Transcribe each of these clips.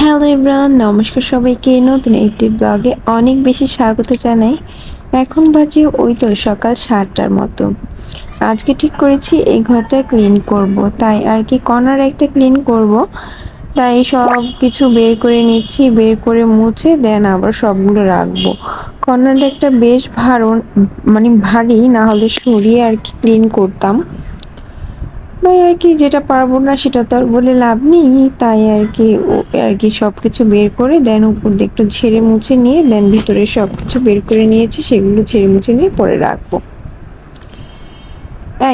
Hello everyone, নমস্কার সবাইকে নতুন একটি ব্লগে অনেক বেশি স্বাগত জানাই। এখন বাজে ওই তো সকাল 7টার মতো। আজকে ঠিক করেছি এই ঘরটা ক্লিন করব, তাই আর কি কর্নার একটা ক্লিন করব। তাই সব কিছু বের করে নিচ্ছি, বের করে মুছে দেন আবার সবগুলো রাখবো। কর্নারটা একটা বেশ ভারী, না হলে সরিয়ে আর কি ক্লিন করতাম। ভাই আর কি যেটা পারবো না সেটা তো আর বলে লাভ নেই, তাই আর কি সবকিছু বের করে দেন উপর দিয়ে একটু ঝেড়ে মুছে নিয়ে দেন ভিতরে সবকিছু বের করে নিয়েছি, সেগুলো ঝেড়ে মুছে নিয়ে পরে রাখবো।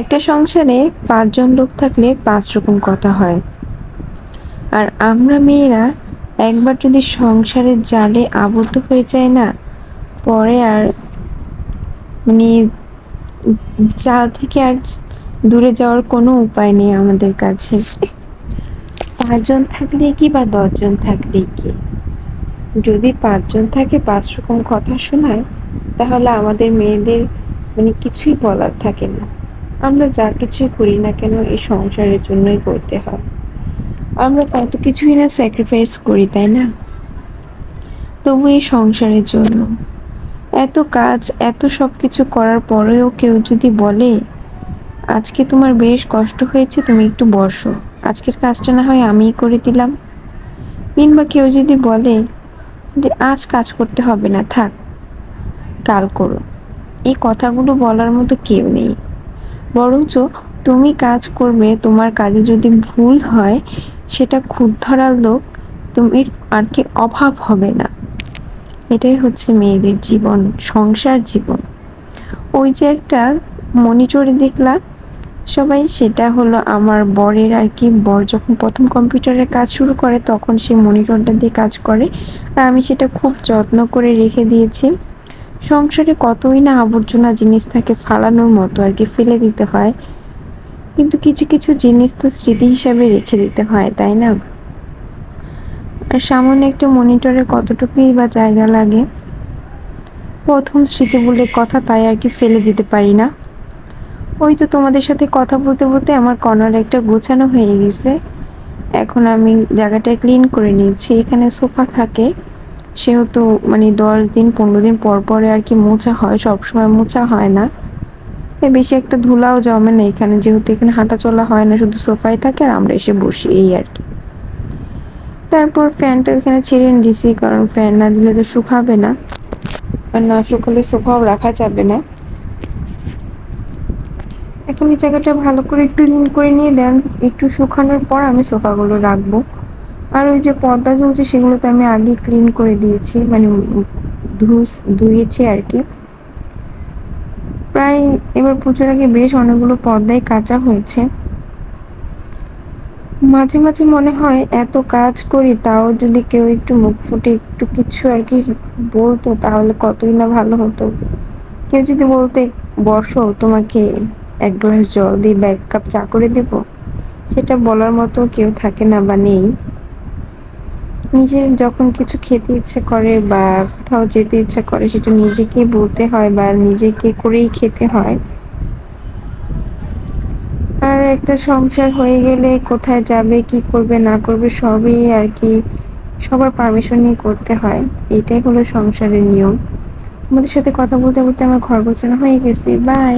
একটা সংসারে 5জন লোক থাকলে 5 রকম কথা হয়। আর আমরা মেয়েরা একবার যদি সংসারের জালে আবদ্ধ হয়ে যায় না, পরে আর মানে জাল থেকে আর দূরে যাওয়ার কোনো উপায় নেই আমাদের কাছে। 5জন থাকলে কি বা 10জন থাকলে কি, যদি 5জন থাকে 5 রকম কথা শোনায়, তাহলে আমাদের মেয়েদের কিছুই বলার থাকে না। আমরা যা কিছুই করি না কেন এই সংসারের জন্যই করতে হয়। আমরা কত কিছুই না স্যাক্রিফাইস করি, তাই না? তবু এই সংসারের জন্য এত কাজ, এত সব কিছু করার পরেও কেউ যদি বলে আজকে তোমার বেশ কষ্ট হয়েছে, তুমি একটু বসো, আজকের কাজটা না হয় আমিই করে দিলাম। কিংবা কেউ যদি বলে যে আজ কাজ করতে হবে না, থাক কাল করো, এই কথাগুলো বলার মতো কেউ নেই। বরঞ্চ তুমি কাজ করবে, তোমার কাজে যদি ভুল হয় সেটা খুঁত ধরার লোক তুমি আর কি অভাব হবে না। এটাই হচ্ছে মেয়েদের জীবন, সংসার জীবন। ওই যে একটা মনিটরে দেখলাম সবাই, সেটা হলো আমার বরের আর কি। বর যখন প্রথম কম্পিউটারে কাজ শুরু করে তখন সে মনিটরটা দিয়ে কাজ করে, আর আমি সেটা খুব যত্ন করে রেখে দিয়েছি। সংসারে কতই না আবর্জনা জিনিস থাকে ফালানোর মতো আর কি, ফেলে দিতে হয়, কিন্তু কিছু কিছু জিনিস তো স্মৃতি হিসাবে রেখে দিতে হয়, তাই না? আর সামান্য একটা মনিটরে কতটুকুই বা জায়গা লাগে, প্রথম স্মৃতি বলে কথা, তাই আর কি ফেলে দিতে পারি না। ওই তো তোমাদের সাথে কথা বলতে বলতে আমার কর্নার একটা গোছানো হয়ে গেছে। এখন আমি জায়গাটা ক্লিন করে নিয়েছি। এখানে সোফা থাকে, সেহেতু 10 দিন 15 দিন পর পরে আর কি মোছা হয়, সবসময় মোছা হয় না। বেশি একটা ধুলাও জমে না এখানে, যেহেতু এখানে হাঁটা চলা হয় না, শুধু সোফায় থাকে আর আমরা এসে বসি, এই আর কি। তারপর ফ্যানটা এখানে ছেড়ে দিছি, কারণ ফ্যান না দিলে তো শুকাবে না, আর না শুকালে সোফাও রাখা যাবে না। এখন এই জায়গাটা ভালো করে ক্লিন করে নিয়ে দেন একটু শুকানোর পর আমি সোফাগুলো রাখবো। আর ওই যে পর্দা ঝুলছে সেগুলো তো আমি আগে ক্লিন করে দিয়েছি, ধুয়েছি আর কি। প্রায় এবার পুজোর আগে বেশ অনেকগুলো পর্দাই কাচা হয়েছে। মাঝে মাঝে মনে হয় এত কাজ করি, তাও যদি কেউ একটু মুখ ফুটে একটু কিছু আর কি বলতো তাহলে কতই না ভালো হতো। কেউ যদি বলতে বসো, তোমাকে 1 গ্লাস জল দিই বা 1 কাপ চা করে দেবো, সেটা বলার মতো কেউ থাকে না বা নেই। নিজের যখন কিছু খেতে ইচ্ছে করে বা কোথাও যেতে ইচ্ছে করে, সেটা নিজেকেই বলতে হয় বা নিজেকে করেই খেতে হয়। আর একটা সংসার হয়ে গেলে কোথায় যাবে, কি করবে না করবে সবই আর কি সবার পারমিশন নিয়ে করতে হয়। এটাই হলো সংসারের নিয়ম। তোমাদের সাথে কথা বলতে বলতে আমার ঘর গোছানো হয়ে গেছে। বাই।